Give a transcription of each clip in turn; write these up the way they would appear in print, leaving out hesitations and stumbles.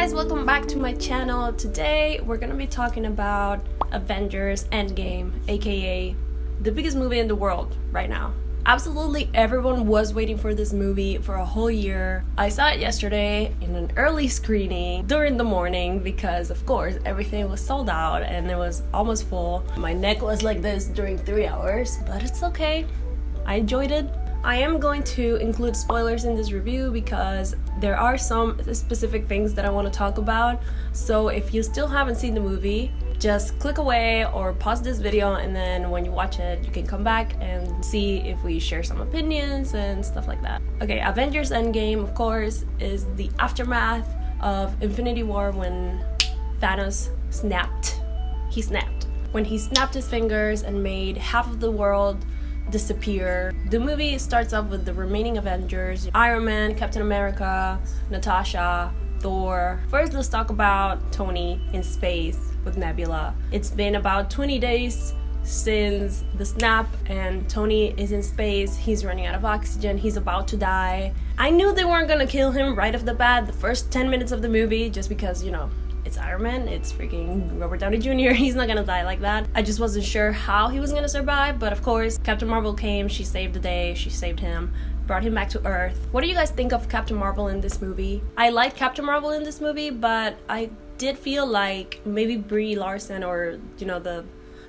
guys, welcome back to my channel. Today we're gonna be talking about Avengers Endgame, aka the biggest movie in the world right now. Absolutely everyone was waiting for this movie for a whole year. I saw it yesterday in an early screening during the morning because of course everything was sold out and it was almost full. My neck was like this during 3 hours, but it's okay. I enjoyed it. I am going to include spoilers in this review because there are some specific things that I want to talk about. So if you still haven't seen the movie, just click away or pause this video, and then when you watch it, you can come back and see if we share some opinions and stuff like that. Okay, Avengers Endgame, of course, is the aftermath of Infinity War when Thanos snapped. He snapped. When he snapped his fingers and made half of the world disappear. The movie starts off with the remaining Avengers: Iron Man, Captain America, Natasha, Thor. First, let's talk about Tony in space with Nebula. It's been about 20 days since the snap and Tony is in space. He's running out of oxygen. He's about to die. I knew they weren't gonna kill him right off the bat the first 10 minutes of the movie just because, you know, it's Iron Man, it's freaking Robert Downey Jr. He's not gonna die like that. I just wasn't sure how he was gonna survive, but of course Captain Marvel came, she saved the day, she saved him, brought him back to Earth. What do you guys think of Captain Marvel in this movie? I like Captain Marvel in this movie, but I did feel like maybe Brie Larson or, you know, the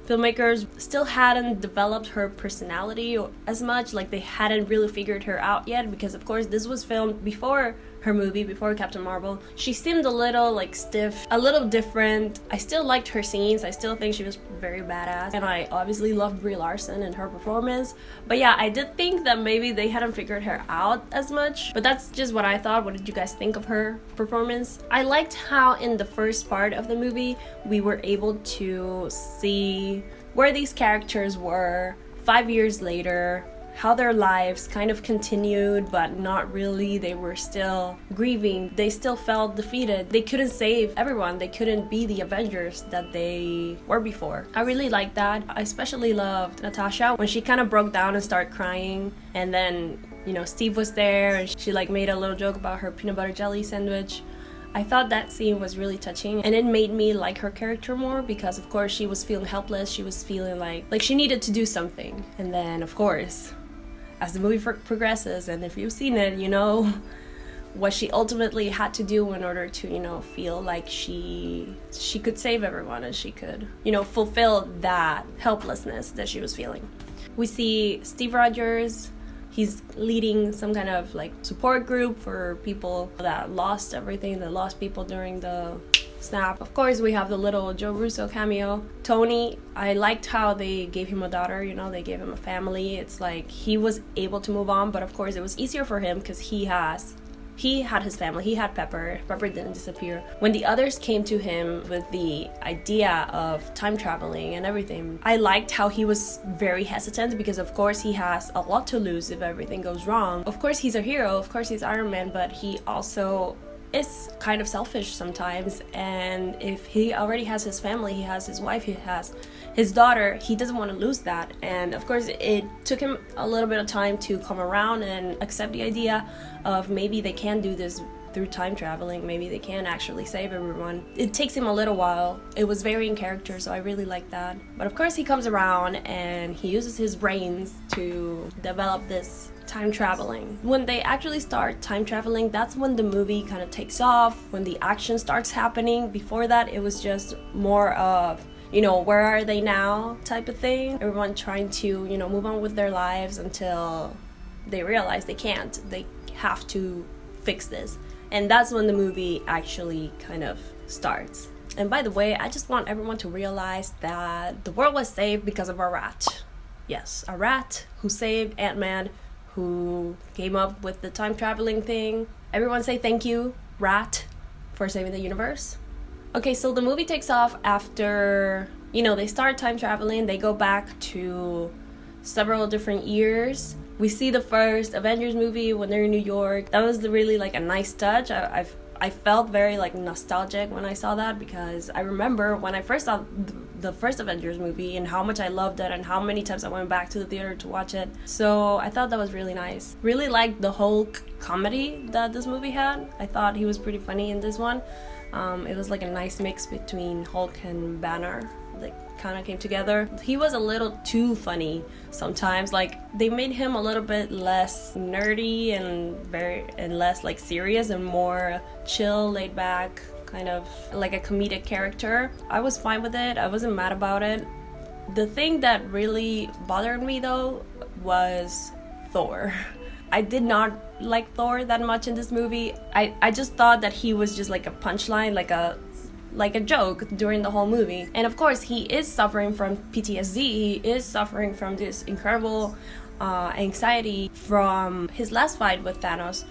filmmakers still hadn't developed her personality as much, like they hadn't really figured her out yet, because of course this was filmed before her movie, before Captain Marvel. She seemed a little like stiff, a little different. I still liked her scenes. I still think she was very badass, and I obviously loved Brie Larson and her performance. But yeah, I did think that maybe they hadn't figured her out as much, but that's just what I thought. What did you guys think of her performance? I liked how in the first part of the movie we were able to see where these characters were 5 years later, how their lives kind of continued, but not really. They were still grieving. They still felt defeated. They couldn't save everyone. They couldn't be the Avengers that they were before. I really liked that. I especially loved Natasha when she kind of broke down and started crying, and then, you know, Steve was there and she like made a little joke about her peanut butter jelly sandwich. I thought that scene was really touching, and it made me like her character more because of course she was feeling helpless. She was feeling like she needed to do something. And then of course, as the movie progresses, and if you've seen it, you know what she ultimately had to do in order to, you know, feel like she could save everyone and she could, you know, fulfill that helplessness that she was feeling. We see Steve Rogers. He's leading some kind of like support group for people that lost everything, that lost people during the snap. Of course, we have the little Joe Russo cameo. Tony, I liked how they gave him a daughter, you know, they gave him a family. It's like he was able to move on, but of course it was easier for him because he had his family. He had Pepper. Pepper didn't disappear. When the others came to him with the idea of time traveling and everything, I liked how he was very hesitant because of course he has a lot to lose if everything goes wrong. Of course he's a hero, of course he's Iron Man, but he also is kind of selfish sometimes, and if he already has his family, he has his wife, he has his daughter, he doesn't want to lose that. And of course it took him a little bit of time to come around and accept the idea of maybe they can do this through time traveling, maybe they can actually save everyone. It takes him a little while. It was very in character, so I really like that. But of course he comes around and he uses his brains to develop this time traveling. When they actually start time traveling, that's when the movie kind of takes off, when the action starts happening. Before that, it was just more of, you know, where are they now type of thing. Everyone trying to, you know, move on with their lives until they realize they can't. They have to fix this. And that's when the movie actually kind of starts. And by the way, I just want everyone to realize that the world was saved because of a rat. Yes, a rat who saved Ant-Man, who came up with the time traveling thing. Everyone say thank you, rat, for saving the universe. Okay, so the movie takes off after, you know, they start time traveling. They go back to several different years. We see the first Avengers movie when they're in New York. That was really like a nice touch. I felt very like nostalgic when I saw that, because I remember when I first saw the first Avengers movie and how much I loved it and how many times I went back to the theater to watch it. So I thought that was really nice. Really liked the whole comedy that this movie had. I thought he was pretty funny in this one. It was like a nice mix between Hulk and Banner that kind of came together. He was a little too funny sometimes. Like, they made him a little bit less nerdy and less like serious and more chill, laid back, kind of like a comedic character. I was fine with it. I wasn't mad about it. The thing that really bothered me though was Thor. I did not like Thor that much in this movie. I just thought that he was just like a punchline, like a joke during the whole movie. And of course, he is suffering from PTSD. He is suffering from this incredible anxiety from his last fight with Thanos,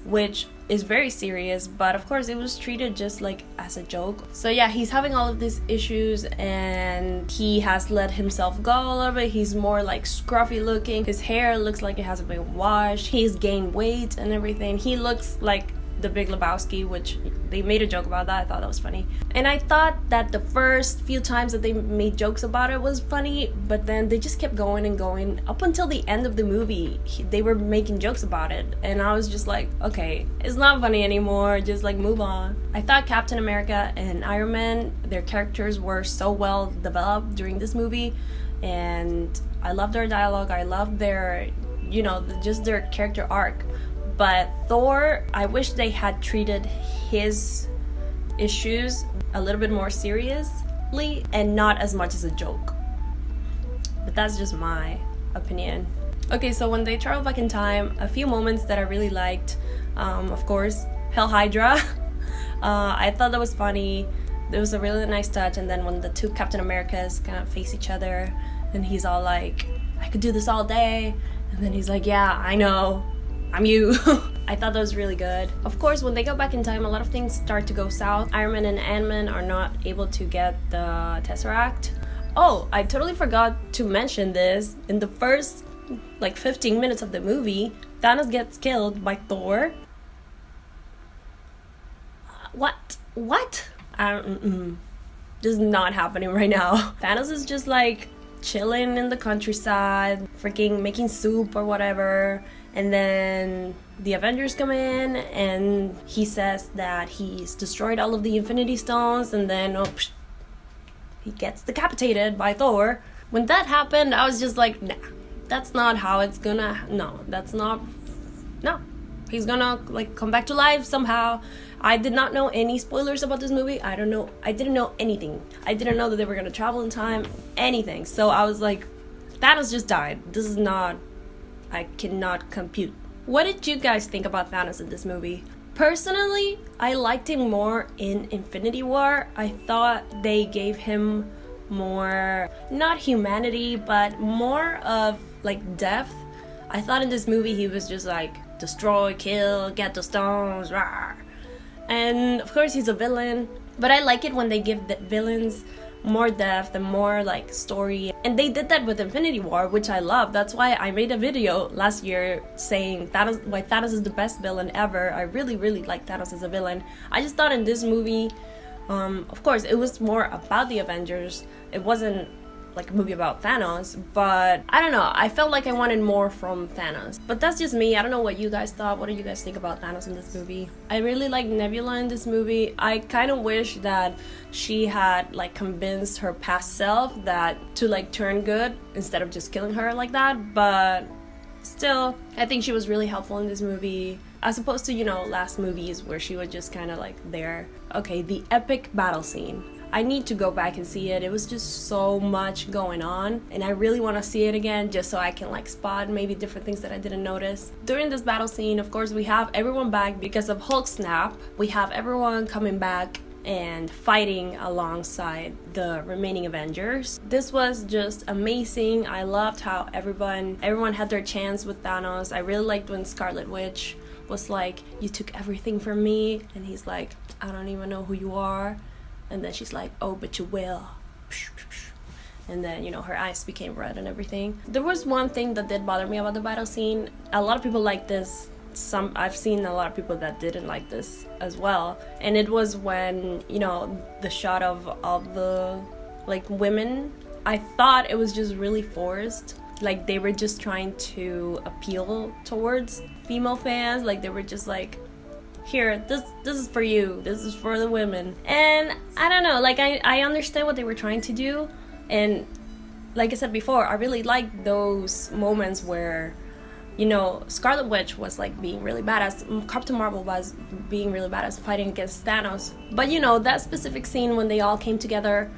which is very serious, but of course it was treated just like as a joke. So yeah, he's having all of these issues and he has let himself go a little bit. He's more like scruffy looking. His hair looks like it hasn't been washed. He's gained weight and everything. He looks like the Big Lebowski, which they made a joke about that. I thought that was funny. And I thought that the first few times that they made jokes about it was funny, but then they just kept going and going. Up until the end of the movie, they were making jokes about it. And I was just like, okay, it's not funny anymore. Just like move on. I thought Captain America and Iron Man, their characters were so well developed during this movie. And I love their dialogue. I love their, just their character arc. But Thor, I wish they had treated his issues a little bit more seriously and not as much as a joke. But that's just my opinion. Okay, so when they travel back in time, a few moments that I really liked, of course, Hell Hydra. I thought that was funny. There was a really nice touch. And then when the two Captain Americas kind of face each other and he's all like, I could do this all day. And then he's like, yeah, I know. I'm you. I thought that was really good. Of course, when they go back in time, a lot of things start to go south. Iron Man and Ant-Man are not able to get the Tesseract. Oh, I totally forgot to mention this. In the first, 15 minutes of the movie, Thanos gets killed by Thor. What? This is not happening right now. Thanos is just chilling in the countryside, freaking making soup or whatever. And then the Avengers come in and he says that he's destroyed all of the Infinity Stones, and then he gets decapitated by Thor. When that happened, I was just like, nah, that's not how it's gonna, no. He's gonna come back to life somehow. I did not know any spoilers about this movie. I didn't know anything. I didn't know that they were gonna travel in time, anything. So I was like, Thanos just died. This is not, I cannot compute. What did you guys think about Thanos in this movie? Personally, I liked him more in Infinity War. I thought they gave him more, not humanity, but more of depth. I thought in this movie he was just destroy, kill, get the stones, rah. And of course he's a villain, but I like it when they give the villains more depth and more story, and they did that with Infinity War, which I love. That's why I made a video last year saying why Thanos is the best villain ever. I really like Thanos as a villain. I just thought in this movie, of course it was more about the Avengers. It wasn't a movie about Thanos, but I don't know, I felt like I wanted more from Thanos. But that's just me. I don't know what you guys thought. What do you guys think about Thanos in this movie? I really like Nebula in this movie. I kind of wish that she had convinced her past self that to turn good instead of just killing her like that, but still, I think she was really helpful in this movie, as opposed to last movies where she was just kind of there. Okay, the epic battle scene. I need to go back and see it. It was just so much going on, and I really want to see it again just so I can spot maybe different things that I didn't notice. During this battle scene, of course, we have everyone back because of Hulk snap. We have everyone coming back and fighting alongside the remaining Avengers. This was just amazing. I loved how everyone had their chance with Thanos. I really liked when Scarlet Witch was like, you took everything from me, and he's like, I don't even know who you are. And then she's like, oh, but you will. And then, her eyes became red and everything. There was one thing that did bother me about the battle scene. A lot of people like this. I've seen a lot of people that didn't like this as well. And it was when, the shot of all the, women. I thought it was just really forced. They were just trying to appeal towards female fans. They were just here, this is for you, this is for the women. And I don't know, like I understand what they were trying to do, and like I said before, I really like those moments where, you know, Scarlet Witch was like being really badass, Captain Marvel was being really badass fighting against Thanos. But you know, that specific scene when they all came together,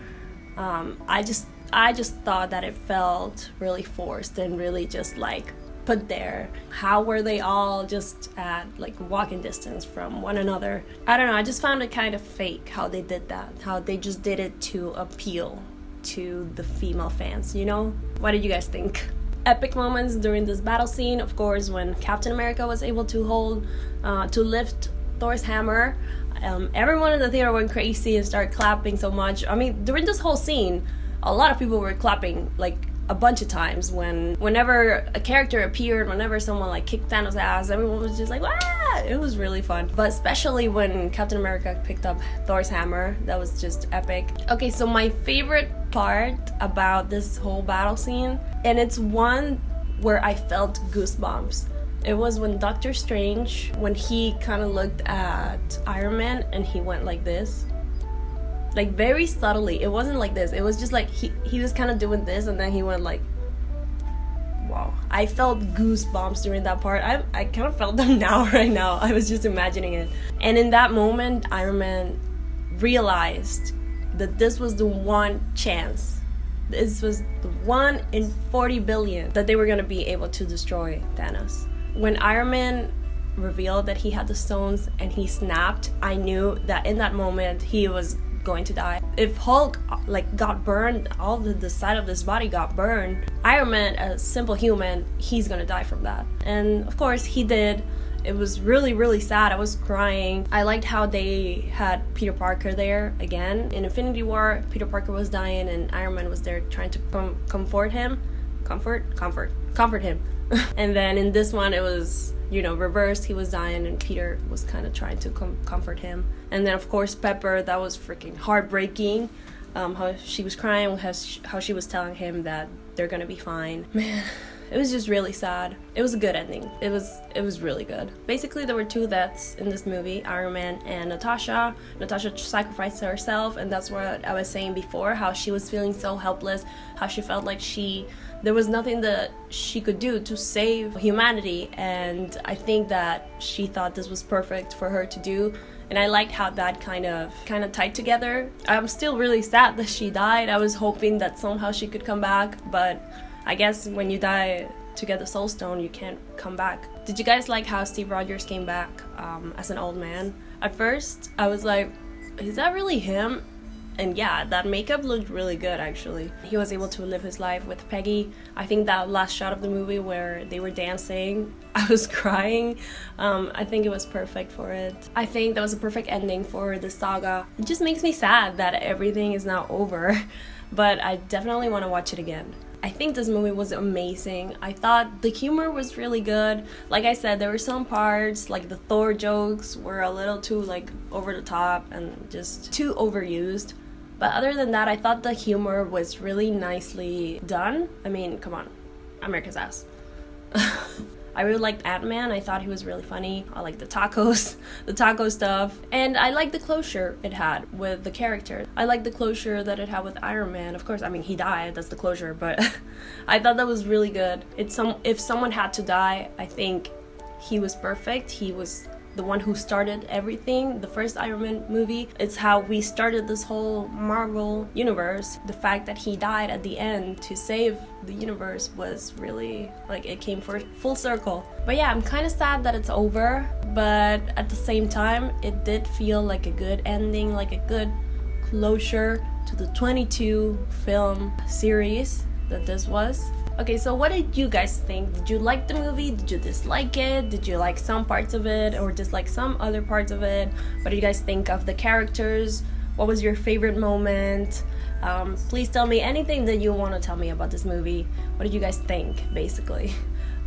I just thought that it felt really forced and really just like put there. How were they all just at like walking distance from one another? I don't know, I just found it kind of fake how they did that, how they just did it to appeal to the female fans, you know? What did you guys think? Epic moments during this battle scene, of course, when Captain America was able to lift Thor's hammer. Everyone in the theater went crazy and started clapping so much. I mean, during this whole scene, a lot of people were clapping like a bunch of times. Whenever a character appeared, whenever someone like kicked Thanos' ass, everyone was just like, "Wah!" It was really fun. But especially when Captain America picked up Thor's hammer, that was just epic. Okay, so my favorite part about this whole battle scene, and it's one where I felt goosebumps. It was when Doctor Strange, when he kind of looked at Iron Man and he went like this. Like very subtly, it wasn't like this, it was just like he was kind of doing this and then he went like, wow. I felt goosebumps during that part. I kind of felt them right now. I was just imagining it. And in that moment, Iron Man realized that this was the one chance, this was the 1 in 40 billion that they were going to be able to destroy Thanos. When Iron Man revealed that he had the stones and he snapped, I knew that in that moment he was going to die. If Hulk like got burned, all the side of his body got burned, Iron Man, a simple human, he's gonna die from that. And of course he did. It was really, really sad. I was crying. I liked how they had Peter Parker there again. In Infinity War, Peter Parker was dying and Iron Man was there trying to comfort him. Comfort him. And then in this one it was, you know, reversed. He was dying and Peter was kind of trying to comfort him. And then of course Pepper, that was freaking heartbreaking. How she was crying, how she was telling him that they're gonna be fine. Man, it was just really sad. It was a good ending. It was really good. Basically there were two deaths in this movie, Iron Man and Natasha. Natasha sacrificed herself, and that's what I was saying before, how she was feeling so helpless, how she felt like there was nothing that she could do to save humanity, and I think that she thought this was perfect for her to do, and I liked how that kind of tied together. I'm still really sad that she died. I was hoping that somehow she could come back, but I guess when you die to get the Soul Stone, you can't come back. Did you guys like how Steve Rogers came back as an old man? At first, I was like, is that really him? And yeah, that makeup looked really good actually. He was able to live his life with Peggy. I think that last shot of the movie where they were dancing, I was crying. I think it was perfect for it. I think that was a perfect ending for the saga. It just makes me sad that everything is now over, but I definitely want to watch it again. I think this movie was amazing. I thought the humor was really good. Like I said, there were some parts, like the Thor jokes were a little too like over the top and just too overused. But other than that, I thought the humor was really nicely done. I mean, come on, America's ass. I really liked Ant-Man. I thought he was really funny. I liked the taco stuff. And I liked the closure it had with the character. I liked the closure that it had with Iron Man. Of course, I mean, he died, that's the closure, but I thought that was really good. If someone had to die, I think he was perfect. He was the one who started everything, the first Iron Man movie. It's how we started this whole Marvel universe. The fact that he died at the end to save the universe was really, like, it came full circle. But yeah, I'm kind of sad that it's over, but at the same time, it did feel like a good ending, like a good closure to the 22 film series that this was. Okay, so what did you guys think? Did you like the movie? Did you dislike it? Did you like some parts of it or dislike some other parts of it? What do you guys think of the characters? What was your favorite moment? Please tell me anything that you want to tell me about this movie. What did you guys think, basically?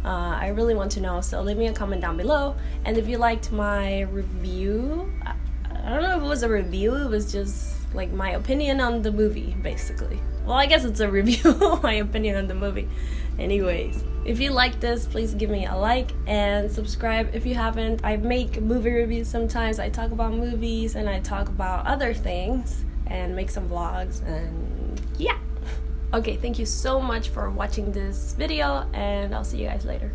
I really want to know, so leave me a comment down below. And if you liked my review, I don't know if it was a review, it was just like my opinion on the movie, basically. Well, I guess it's a review, my opinion on the movie. Anyways, if you like this, please give me a like and subscribe if you haven't. I make movie reviews sometimes. I talk about movies and I talk about other things and make some vlogs, and yeah. Okay, thank you so much for watching this video, and I'll see you guys later.